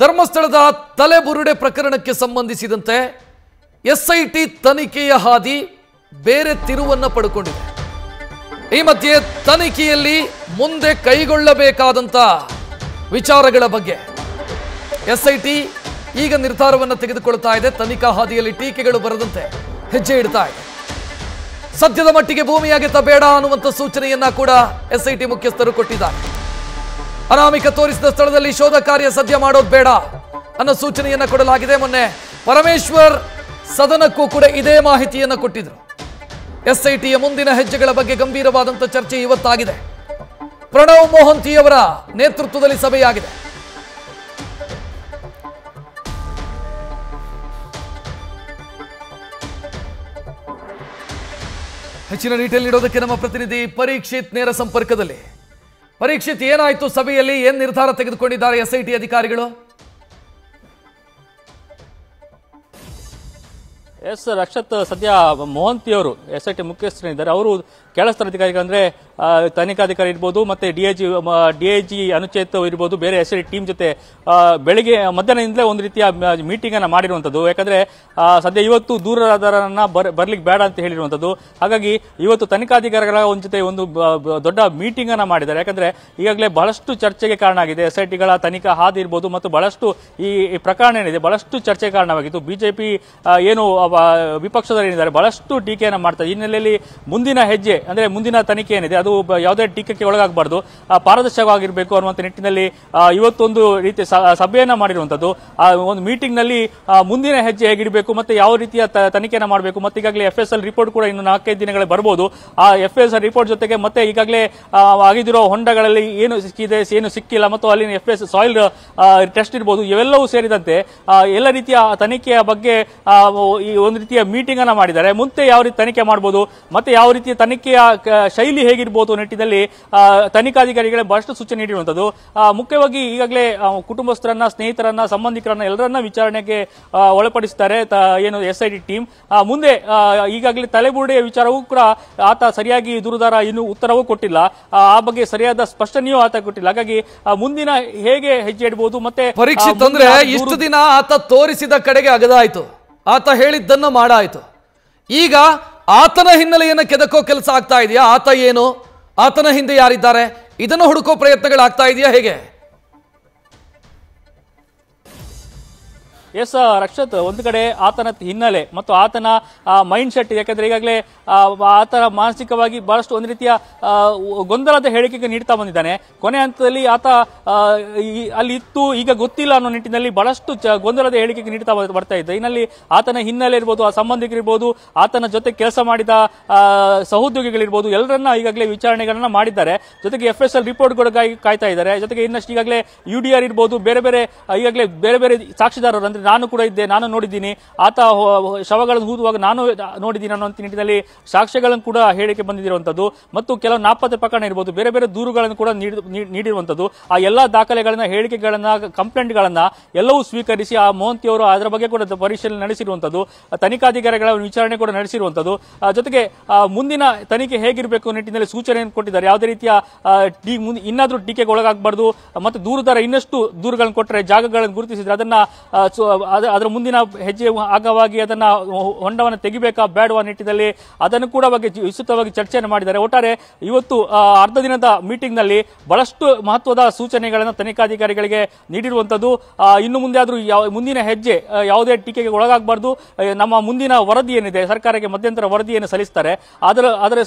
ಧರ್ಮಸ್ಥಳದ ತಲೆಬುರುಡೆ ಪ್ರಕರಣಕ್ಕೆ ಸಂಬಂಧಿಸಿದಂತೆ ಎಸ್ಐಟಿ ತನಿಖೆಯ ಹಾದಿ ಬೇರೆ ತಿರುವನ್ನು ಪಡೆದುಕೊಂಡಿದೆ. ಈ ಮಧ್ಯೆ ತನಿಖೆಯಲ್ಲಿ ಮುಂದೆ ಕೈಗೊಳ್ಳಬೇಕಾದಂತ ವಿಚಾರಗಳ ಬಗ್ಗೆ ಎಸ್ಐಟಿ ಈಗ ನಿರ್ಧಾರವನ್ನು ತೆಗೆದುಕೊಳ್ಳುತ್ತಾ ಇದೆ. ತನಿಖಾ ಹಾದಿಯಲ್ಲಿ ಟೀಕೆಗಳು ಬರದಂತೆ ಹೆಜ್ಜೆ ಇಡ್ತಾ ಇದೆ. ಸದ್ಯದ ಮಟ್ಟಿಗೆ ಭೂಮಿಯಾಗೆತ್ತ ಬೇಡ ಅನ್ನುವಂಥ ಸೂಚನೆಯನ್ನ ಕೂಡ ಎಸ್ಐಟಿ ಮುಖ್ಯಸ್ಥರು ಕೊಟ್ಟಿದ್ದಾರೆ. ಅನಾಮಿಕ ತೋರಿಸಿದ ಸ್ಥಳದಲ್ಲಿ ಶೋಧ ಕಾರ್ಯ ಸದ್ಯ ಮಾಡೋದು ಬೇಡ ಅನ್ನೋ ಸೂಚನೆಯನ್ನ ಕೊಡಲಾಗಿದೆ. ಮೊನ್ನೆ ಪರಮೇಶ್ವರ್ ಸದನಕ್ಕೂ ಕೂಡ ಇದೇ ಮಾಹಿತಿಯನ್ನು ಕೊಟ್ಟಿದ್ರು. ಎಸ್ಐಟಿಯ ಮುಂದಿನ ಹೆಜ್ಜೆಗಳ ಬಗ್ಗೆ ಗಂಭೀರವಾದಂಥ ಚರ್ಚೆ ಇವತ್ತಾಗಿದೆ. ಪ್ರಣವ್ ಮೊಹಂತಿಯವರ ನೇತೃತ್ವದಲ್ಲಿ ಸಭೆಯಾಗಿದೆ. ಹೆಚ್ಚಿನ ಡೀಟೇಲ್ ನೀಡೋದಕ್ಕೆ ನಮ್ಮ ಪ್ರತಿನಿಧಿ ಪರೀಕ್ಷಿತ್ ನೇರ ಸಂಪರ್ಕದಲ್ಲಿ. ಪರೀಕ್ಷಿತ್, ಏನಾಯ್ತು ಸಭೆಯಲ್ಲಿ? ಏನ್ ನಿರ್ಧಾರ ತೆಗೆದುಕೊಂಡಿದ್ದಾರೆ ಎಸ್ಐಟಿ ಅಧಿಕಾರಿಗಳು? ಎಸ್ ರಕ್ಷತ್, ಸದ್ಯ ಮೊಹಂತಿಯವರು ಎಸ್ಐಟಿ ಮುಖ್ಯಸ್ಥರಿದ್ದಾರೆ. ಅವರು ಕೆಳಸ್ತರ ಅಧಿಕಾರಿಗಳು ಅಂದ್ರೆ ತನಿಖಾಧಿಕಾರಿ ಇರ್ಬೋದು, ಮತ್ತೆ ಡಿಐಜಿ ಅನುಚೇತ್ ಇರ್ಬೋದು, ಬೇರೆ ಎಸ್ಐಟಿ ಟೀಮ್ ಜೊತೆ ಬೆಳಿಗ್ಗೆ ಮಧ್ಯಾಹ್ನದಿಂದಲೇ ಒಂದು ರೀತಿಯ ಮೀಟಿಂಗ್ ಅನ್ನ ಮಾಡಿರುವಂತದ್ದು. ಯಾಕಂದ್ರೆ ಸದ್ಯ ಇವತ್ತು ದೂರದಾರರನ್ನ ಬರ್ಲಿಕ್ಕೆ ಬೇಡ ಅಂತ ಹೇಳಿರುವಂತದ್ದು. ಹಾಗಾಗಿ ಇವತ್ತು ತನಿಖಾಧಿಕಾರಿಗಳ ಜೊತೆ ಒಂದು ದೊಡ್ಡ ಮೀಟಿಂಗ್ ಅನ್ನ ಮಾಡಿದ್ದಾರೆ. ಯಾಕಂದ್ರೆ ಈಗಾಗಲೇ ಬಹಳಷ್ಟು ಚರ್ಚೆಗೆ ಕಾರಣ ಆಗಿದೆ. ಎಸ್ಐಟಿಗಳ ತನಿಖಾ ಹಾದಿ ಇರ್ಬೋದು ಮತ್ತು ಬಹಳಷ್ಟು ಈ ಪ್ರಕರಣ ಏನಿದೆ ಬಹಳಷ್ಟು ಚರ್ಚೆಗೆ ಕಾರಣವಾಗಿತ್ತು. ಬಿಜೆಪಿ ಏನು ವಿಪಕ್ಷದಲ್ಲಿದ್ದಾರೆ ಬಹಳಷ್ಟು ಟೀಕೆಯನ್ನ ಮಾಡ್ತಾರೆ. ಈ ಹಿನ್ನೆಲೆಯಲ್ಲಿ ಮುಂದಿನ ಹೆಜ್ಜೆ ಅಂದ್ರೆ ಮುಂದಿನ ತನಿಖೆ ಏನಿದೆ ಅದು ಯಾವುದೇ ಟೀಕೆಗೆ ಒಳಗಾಗಬಾರ್ದು, ಪಾರದರ್ಶಕವಾಗಿರಬೇಕು ಅನ್ನುವಂಥ ನಿಟ್ಟಿನಲ್ಲಿ ಇವತ್ತೊಂದು ರೀತಿಯ ಸಭೆಯನ್ನ ಮಾಡಿರುವಂತದ್ದು. ಒಂದು ಮೀಟಿಂಗ್ ನಲ್ಲಿ ಮುಂದಿನ ಹೆಜ್ಜೆ ಹೇಗಿಡಬೇಕು ಮತ್ತೆ ಯಾವ ರೀತಿಯ ತನಿಖೆಯನ್ನ ಮಾಡಬೇಕು, ಮತ್ತೆ ಈಗಾಗಲೇ FSL ರಿಪೋರ್ಟ್ ಕೂಡ ಇನ್ನು 4-5 ದಿನಗಳೇ ಬರಬಹುದು. ಆ FSL ರಿಪೋರ್ಟ್ ಜೊತೆಗೆ ಮತ್ತೆ ಈಗಾಗಲೇ ಆಗಿರೋ ಹೊಂಡಗಳಲ್ಲಿ ಏನು ಸಿಕ್ಕಿದೆ, ಏನು ಸಿಕ್ಕಿಲ್ಲ, ಮತ್ತು ಅಲ್ಲಿನ FS ಸಾಯಿಲ್ ಟೆಸ್ಟ್ ಇರಬಹುದು, ಇವೆಲ್ಲವೂ ಸೇರಿದಂತೆ ಎಲ್ಲ ರೀತಿಯ ತನಿಖೆಯ ಬಗ್ಗೆ ಈ ಒಂದು ರೀತಿಯ ಮೀಟಿಂಗ್ ಅನ್ನ ಮಾಡಿದ್ದಾರೆ. ಮುಂದೆ ಯಾವ ರೀತಿ ತನಿಖೆ ಮಾಡಬಹುದು ಮತ್ತೆ ಯಾವ ರೀತಿಯ ತನಿಖೆಯ ಶೈಲಿ ಹೇಗಿರಬಹುದು ನಿಟ್ಟಿನಲ್ಲಿ ತನಿಖಾಧಿಕಾರಿಗಳೇ ಬಹಳಷ್ಟು ಸೂಚನೆ ನೀಡಿರುವಂತದ್ದು. ಮುಖ್ಯವಾಗಿ ಈಗಾಗಲೇ ಕುಟುಂಬಸ್ಥರನ್ನ, ಸ್ನೇಹಿತರನ್ನ, ಸಂಬಂಧಿಕರನ್ನ ಎಲ್ಲರನ್ನ ವಿಚಾರಣೆಗೆ ಒಳಪಡಿಸುತ್ತಾರೆ ಏನು ಎಸ್ಐಟಿ ಟೀಮ್. ಮುಂದೆ ಈಗಾಗಲೇ ತಲೆಬುರುಡೆಯ ವಿಚಾರವೂ ಕೂಡ ಆತ ಸರಿಯಾಗಿ ದೂರುದಾರ ಇನ್ನೂ ಉತ್ತರವೂ ಕೊಟ್ಟಿಲ್ಲ. ಆ ಬಗ್ಗೆ ಸರಿಯಾದ ಸ್ಪಷ್ಟನೆಯೂ ಆತ ಕೊಟ್ಟಿಲ್ಲ. ಹಾಗಾಗಿ ಮುಂದಿನ ಹೇಗೆ ಹೆಜ್ಜೆ ಇಡಬಹುದು ಮತ್ತೆ ಪರೀಕ್ಷಿತ್ ಅಂದ್ರೆ ಇಷ್ಟು ದಿನ ಆತ ತೋರಿಸಿದ ಕಡೆಗೆ ಅಗದಾಯ್ತು, ಆತ ಹೇಳಿದ್ದನ್ನ ಮಾಡಾಯ್ತು. ಈಗ ಆತನ ಹಿನ್ನೆಲೆಯನ್ನು ಕೆದಕೋ ಕೆಲಸ ಆಗ್ತಾ ಇದೆಯಾ? ಆತ ಏನು, ಆತನ ಹಿಂದೆ ಯಾರಿದ್ದಾರೆ, ಇದನ್ನು ಹುಡುಕೋ ಪ್ರಯತ್ನಗಳಾಗ್ತಾ ಇದೆಯಾ, ಹೇಗೆ? ಎಸ್ ರಕ್ಷತ್, ಒಂದು ಕಡೆ ಆತನ ಹಿನ್ನೆಲೆ ಮತ್ತು ಆತನ ಮೈಂಡ್ ಸೆಟ್, ಯಾಕಂದ್ರೆ ಈಗಾಗಲೇ ಆತನ ಮಾನಸಿಕವಾಗಿ ಬಹಳಷ್ಟು ಒಂದು ರೀತಿಯ ಗೊಂದಲದ ಹೇಳಿಕೆಗೆ ನೀಡ್ತಾ ಬಂದಿದ್ದಾನೆ. ಕೊನೆ ಹಂತದಲ್ಲಿ ಆತ ಅಲ್ಲಿ ಇತ್ತು, ಈಗ ಗೊತ್ತಿಲ್ಲ ಅನ್ನೋ ನಿಟ್ಟಿನಲ್ಲಿ ಬಹಳಷ್ಟು ಗೊಂದಲದ ಹೇಳಿಕೆಗೆ ನೀಡ್ತಾ ಬರ್ತಾ ಇದ್ದ. ಇನ್ನಲ್ಲಿ ಆತನ ಹಿನ್ನೆಲೆ ಇರ್ಬೋದು, ಆ ಸಂಬಂಧಿಕರಿರ್ಬೋದು, ಆತನ ಜೊತೆ ಕೆಲಸ ಮಾಡಿದ ಸಹೋದ್ಯೋಗಿಗಳಿರ್ಬೋದು, ಎಲ್ಲರನ್ನ ಈಗಾಗಲೇ ವಿಚಾರಣೆಗಳನ್ನ ಮಾಡಿದ್ದಾರೆ. ಜೊತೆಗೆ FSL ರಿಪೋರ್ಟ್ಗಳಿಗಾಗಿ ಕಾಯ್ತಾ ಇದ್ದಾರೆ. ಜೊತೆಗೆ ಇನ್ನಷ್ಟು ಈಗಾಗಲೇ UDR ಇರ್ಬೋದು, ಬೇರೆ ಬೇರೆ ಈಗಾಗಲೇ ಬೇರೆ ಬೇರೆ ಸಾಕ್ಷಿದಾರರು, ಅಂದ್ರೆ ನಾನು ಕೂಡ ಇದ್ದೆ, ನಾನು ನೋಡಿದ್ದೀನಿ, ಆತ ಶವಗಳನ್ನು ಹೂದುವಾಗ ನಾನು ನೋಡಿದ್ದೀನಿ ಅನ್ನುವಂಥ ನಿಟ್ಟಿನಲ್ಲಿ ಸಾಕ್ಷ್ಯಗಳನ್ನು ಕೂಡ ಹೇಳಿಕೆ ಬಂದಿರುವಂತದ್ದು. ಮತ್ತು ಕೆಲವು ನಾಪತ್ತೆ ಪ್ರಕರಣ ಇರಬಹುದು, ಬೇರೆ ಬೇರೆ ದೂರುಗಳನ್ನು ಕೂಡ ನೀಡಿರುವಂತದ್ದು. ಆ ಎಲ್ಲಾ ದಾಖಲೆಗಳನ್ನ, ಹೇಳಿಕೆಗಳನ್ನ, ಕಂಪ್ಲೇಂಟ್ಗಳನ್ನ ಎಲ್ಲವೂ ಸ್ವೀಕರಿಸಿ ಆ ಮೊಹಂತಿ ಅವರು ಅದರ ಬಗ್ಗೆ ಕೂಡ ಪರಿಶೀಲನೆ ನಡೆಸಿರುವಂತದ್ದು. ತನಿಖಾಧಿಕಾರಿಗಳ ವಿಚಾರಣೆ ಕೂಡ ನಡೆಸಿರುವಂತದ್ದು. ಜೊತೆಗೆ ಮುಂದಿನ ತನಿಖೆ ಹೇಗಿರಬೇಕು ನಿಟ್ಟಿನಲ್ಲಿ ಸೂಚನೆಯನ್ನು ಕೊಟ್ಟಿದ್ದಾರೆ. ಯಾವುದೇ ರೀತಿಯ ಇನ್ನಾದ್ರೂ ಟೀಕೆಗೆ ಒಳಗಾಗಬಾರ್ದು, ಮತ್ತೆ ದೂರುದಾರ ಇನ್ನಷ್ಟು ದೂರುಗಳನ್ನು ಕೊಟ್ಟರೆ, ಜಾಗಗಳನ್ನು ಗುರುತಿಸಿದ್ರೆ ಅದನ್ನ ಅದರ ಮುಂದಿನ ಹೆಜ್ಜೆ ಆಗವಾಗಿ ಅದನ್ನ ಹೊಂಡವನ್ನು ತೆಗಿಬೇಕಾ ಬೇಡವಾ ನಿಟ್ಟಿನಲ್ಲಿ ಅದನ್ನು ಕೂಡ ಬಗ್ಗೆ ವಿಸ್ತೃತವಾಗಿ ಚರ್ಚೆಯನ್ನು ಮಾಡಿದ್ದಾರೆ. ಒಟ್ಟಾರೆ ಇವತ್ತು ಅರ್ಧ ದಿನದ ಮೀಟಿಂಗ್ ನಲ್ಲಿ ಬಹಳಷ್ಟು ಮಹತ್ವದ ಸೂಚನೆಗಳನ್ನು ತನಿಖಾಧಿಕಾರಿಗಳಿಗೆ ನೀಡಿರುವಂತದ್ದು. ಇನ್ನು ಮುಂದೆ ಆದ್ರೂ ಮುಂದಿನ ಹೆಜ್ಜೆ ಯಾವುದೇ ಟೀಕೆಗೆ ಒಳಗಾಗಬಾರ್ದು. ನಮ್ಮ ಮುಂದಿನ ವರದಿ ಏನಿದೆ, ಸರ್ಕಾರಕ್ಕೆ ಮಧ್ಯಂತರ ವರದಿಯನ್ನು ಸಲ್ಲಿಸುತ್ತಾರೆ, ಅದರ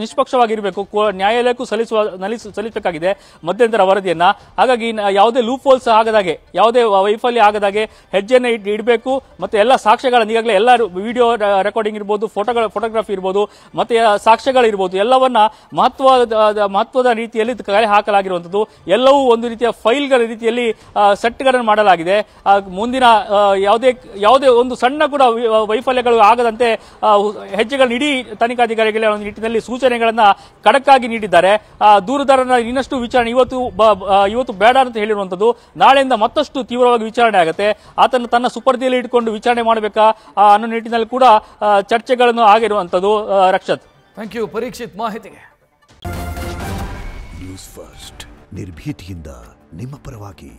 ನಿಷ್ಪಕ್ಷವಾಗಿರಬೇಕು, ನ್ಯಾಯಾಲಯಕ್ಕೂ ಸಲ್ಲಿಸಬೇಕಾಗಿದೆ ಮಧ್ಯಂತರ ವರದಿಯನ್ನ. ಹಾಗಾಗಿ ಯಾವುದೇ ಲೂಪ್ ಹೋಲ್ಸ್ ಆಗದಾಗೆ, ಯಾವುದೇ ವೈಫಲ್ಯ ಆಗದಾಗೆ ಹೆಜ್ಜೆಯನ್ನು ಇಡಬೇಕು. ಮತ್ತೆ ಎಲ್ಲ ಸಾಕ್ಷ್ಯಗಳನ್ನು ಈಗಾಗಲೇ ಎಲ್ಲ ವಿಡಿಯೋ ರೆಕಾರ್ಡಿಂಗ್ ಇರ್ಬೋದು, ಫೋಟೋಗ್ರಫಿ ಇರ್ಬೋದು, ಮತ್ತೆ ಸಾಕ್ಷ್ಯಗಳಿರ್ಬೋದು, ಎಲ್ಲವನ್ನ ಮಹತ್ವದ ರೀತಿಯಲ್ಲಿ ಕಲೆ ಹಾಕಲಾಗಿರುವಂತದ್ದು. ಎಲ್ಲವೂ ಒಂದು ರೀತಿಯ ಫೈಲ್ಗಳ ರೀತಿಯಲ್ಲಿ ಸೆಟ್ಗಳನ್ನು ಮಾಡಲಾಗಿದೆ. ಮುಂದಿನ ಯಾವುದೇ ಒಂದು ಸಣ್ಣ ಕೂಡ ವೈಫಲ್ಯಗಳು ಆಗದಂತೆ ಹೆಜ್ಜೆಗಳನ್ನು ಇಡೀ ತನಿಖಾಧಿಕಾರಿಗಳ ಒಂದು ನಿಟ್ಟಿನಲ್ಲಿ ಸೂಚನೆಗಳನ್ನ ಖಡಕ್ಕಾಗಿ ನೀಡಿದ್ದಾರೆ. ದೂರುದಾರನ ಇನ್ನಷ್ಟು ವಿಚಾರಣೆ ಇವತ್ತು ಬೇಡ ಅಂತ ಹೇಳಿರುವಂತದ್ದು. ನಾಳೆಯಿಂದ ಮತ್ತಷ್ಟು ತೀವ್ರವಾಗಿ ವಿಚಾರಣೆ ಆಗುತ್ತೆ. ಆತನ ತನ್ನ ಸುಪರ್ದಿಯಲ್ಲಿ ಇಟ್ಕೊಂಡು ವಿಚಾರಣೆ ಮಾಡಬೇಕಾ ಅನ್ನೋ ನಿಟ್ಟಿನಲ್ಲಿ ಕೂಡ ಚರ್ಚೆಗಳನ್ನು ಆಗಿರುವಂತದ್ದು. ರಕ್ಷತ್, ಥ್ಯಾಂಕ್ ಯು ಪರೀಕ್ಷಿತ್ ಮಾಹಿತಿಗೆ. ನ್ಯೂಸ್ ಫಸ್ಟ್ ನಿರ್ಭೀತಿಯಿಂದ ನಿಮ್ಮ ಪರವಾಗಿ.